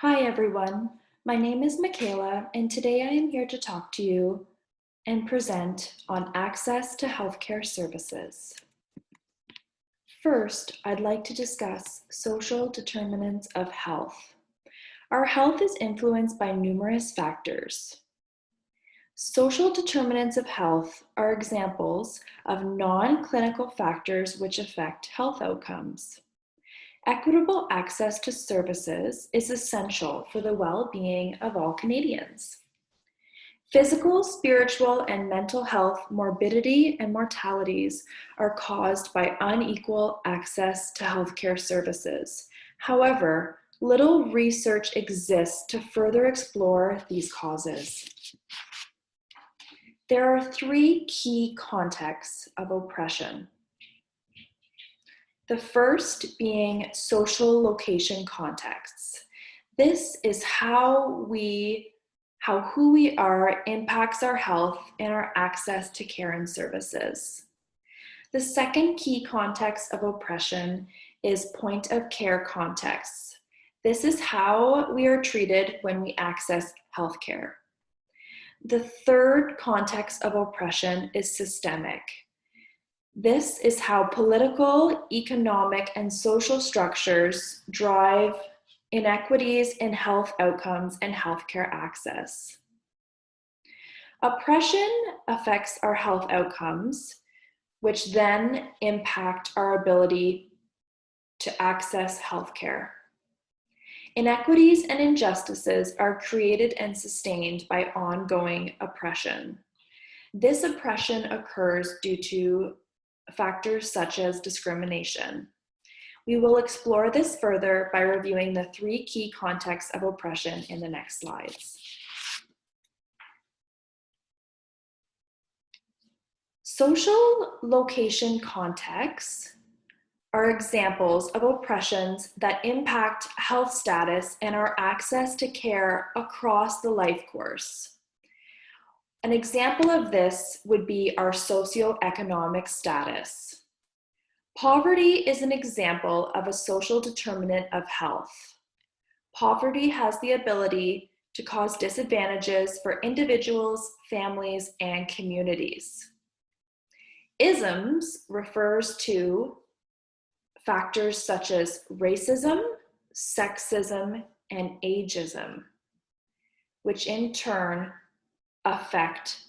Hi everyone, my name is Michaela and today I am here to talk to you and present on access to healthcare services. First, I'd like to discuss social determinants of health. Our health is influenced by numerous factors. Social determinants of health are examples of non-clinical factors which affect health outcomes. Equitable access to services is essential for the well-being of all Canadians. Physical, spiritual, and mental health morbidity and mortalities are caused by unequal access to healthcare services. However, little research exists to further explore these causes. There are three key contexts of oppression. The first being social location contexts. This is how who we are impacts our health and our access to care and services. The second key context of oppression is point of care contexts. This is how we are treated when we access healthcare. The third context of oppression is systemic. This is how political, economic, and social structures drive inequities in health outcomes and healthcare access. Oppression affects our health outcomes, which then impact our ability to access healthcare. Inequities and injustices are created and sustained by ongoing oppression. This oppression occurs due to factors such as discrimination. We will explore this further by reviewing the three key contexts of oppression in the next slides. Social location contexts are examples of oppressions that impact health status and our access to care across the life course. An example of this would be our socioeconomic status. Poverty is an example of a social determinant of health. Poverty has the ability to cause disadvantages for individuals, families, and communities. Isms refers to factors such as racism, sexism, and ageism, which in turn affect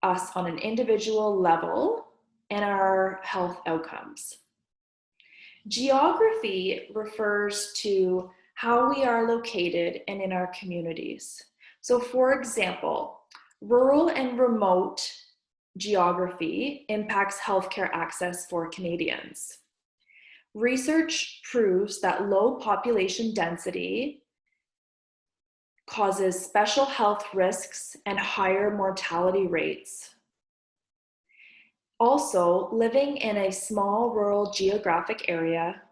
us on an individual level and our health outcomes. Geography refers to how we are located and in our communities. So for example, rural and remote geography impacts healthcare access for Canadians. Research proves that low population density causes special health risks and higher mortality rates. Also, living in a small rural geographic area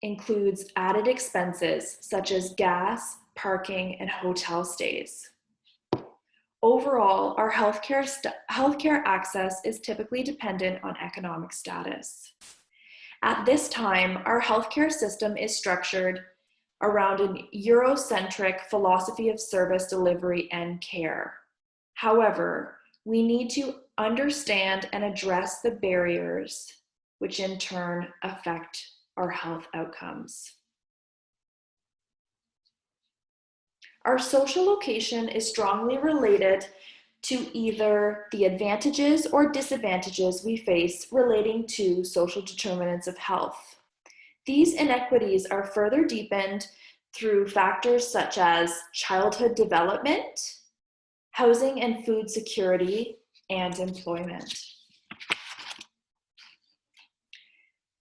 includes added expenses such as gas, parking, and hotel stays. Overall, our healthcare access is typically dependent on economic status. At this time, our healthcare system is structured around an Eurocentric philosophy of service delivery and care. However, we need to understand and address the barriers which in turn affect our health outcomes. Our social location is strongly related to either the advantages or disadvantages we face relating to social determinants of health. These inequities are further deepened through factors such as childhood development, housing and food security, and employment.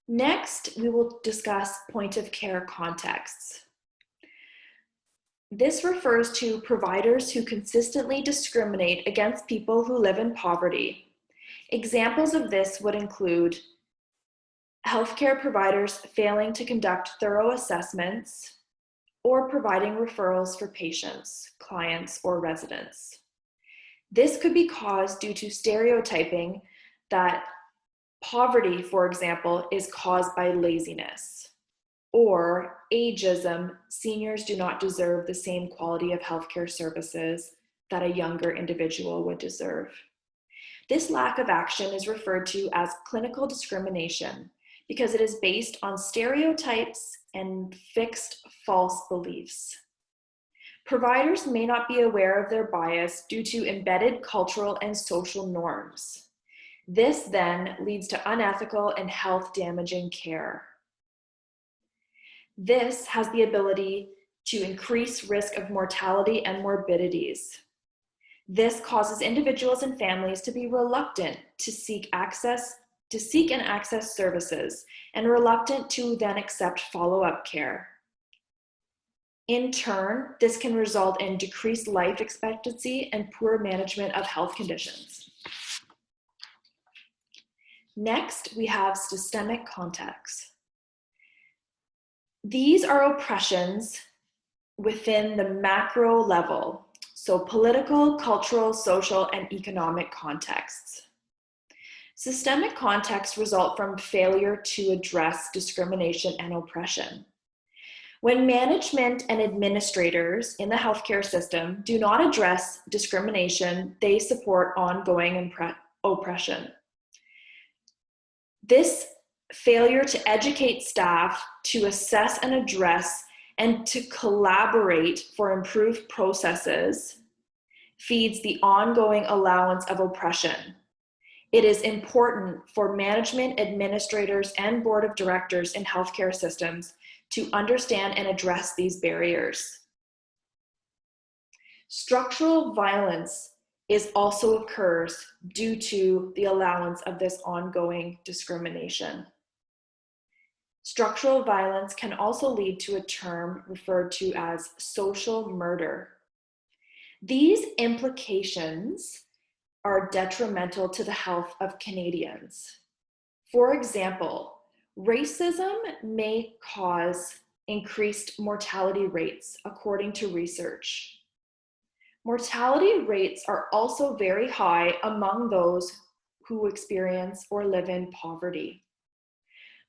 Next, we will discuss point of care contexts. This refers to providers who consistently discriminate against people who live in poverty. Examples of this would include healthcare providers failing to conduct thorough assessments or providing referrals for patients, clients, or residents. This could be caused due to stereotyping that poverty, for example, is caused by laziness, or ageism, seniors do not deserve the same quality of healthcare services that a younger individual would deserve. This lack of action is referred to as clinical discrimination because it is based on stereotypes and fixed false beliefs. Providers may not be aware of their bias due to embedded cultural and social norms. This then leads to unethical and health-damaging care. This has the ability to increase risk of mortality and morbidities. This causes individuals and families to be reluctant to seek and access services, and reluctant to then accept follow-up care. In turn, this can result in decreased life expectancy and poor management of health conditions. Next, we have systemic contexts. These are oppressions within the macro level, so political, cultural, social, and economic contexts. Systemic contexts result from failure to address discrimination and oppression. When management and administrators in the healthcare system do not address discrimination, they support ongoing oppression. This failure to educate staff to assess and address and to collaborate for improved processes feeds the ongoing allowance of oppression. It is important for management, administrators, and board of directors in healthcare systems to understand and address these barriers. Structural violence also occurs due to the allowance of this ongoing discrimination. Structural violence can also lead to a term referred to as social murder. These implications are detrimental to the health of Canadians. For example, racism may cause increased mortality rates, according to research. Mortality rates are also very high among those who experience or live in poverty.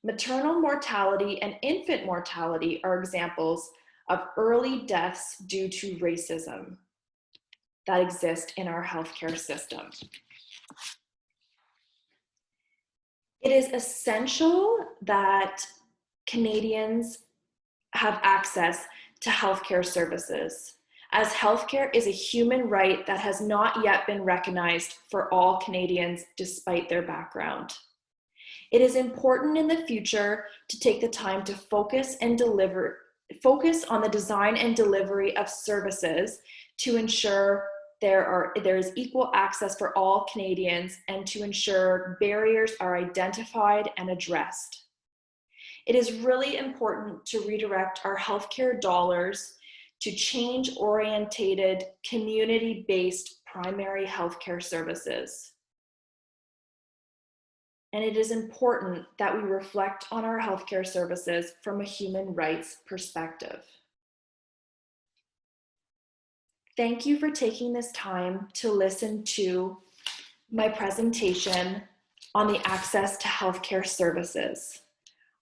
Maternal mortality and infant mortality are examples of early deaths due to racism that exist in our healthcare system. It is essential that Canadians have access to healthcare services, as healthcare is a human right that has not yet been recognized for all Canadians despite their background. It is important in the future to take the time to focus on the design and delivery of services to ensure there is equal access for all Canadians and to ensure barriers are identified and addressed. It is really important to redirect our healthcare dollars to change-oriented, community-based primary healthcare services. And it is important that we reflect on our healthcare services from a human rights perspective. Thank you for taking this time to listen to my presentation on the access to healthcare services.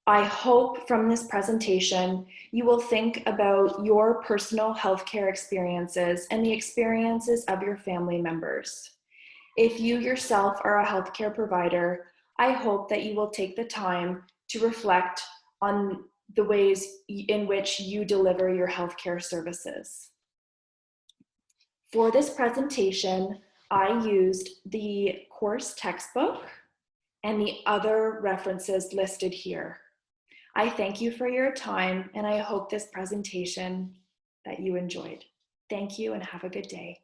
I hope from this presentation, you will think about your personal healthcare experiences and the experiences of your family members. If you yourself are a healthcare provider, I hope that you will take the time to reflect on the ways in which you deliver your healthcare services. For this presentation, I used the course textbook and the other references listed here. I thank you for your time, and I hope this presentation that you enjoyed. Thank you and have a good day.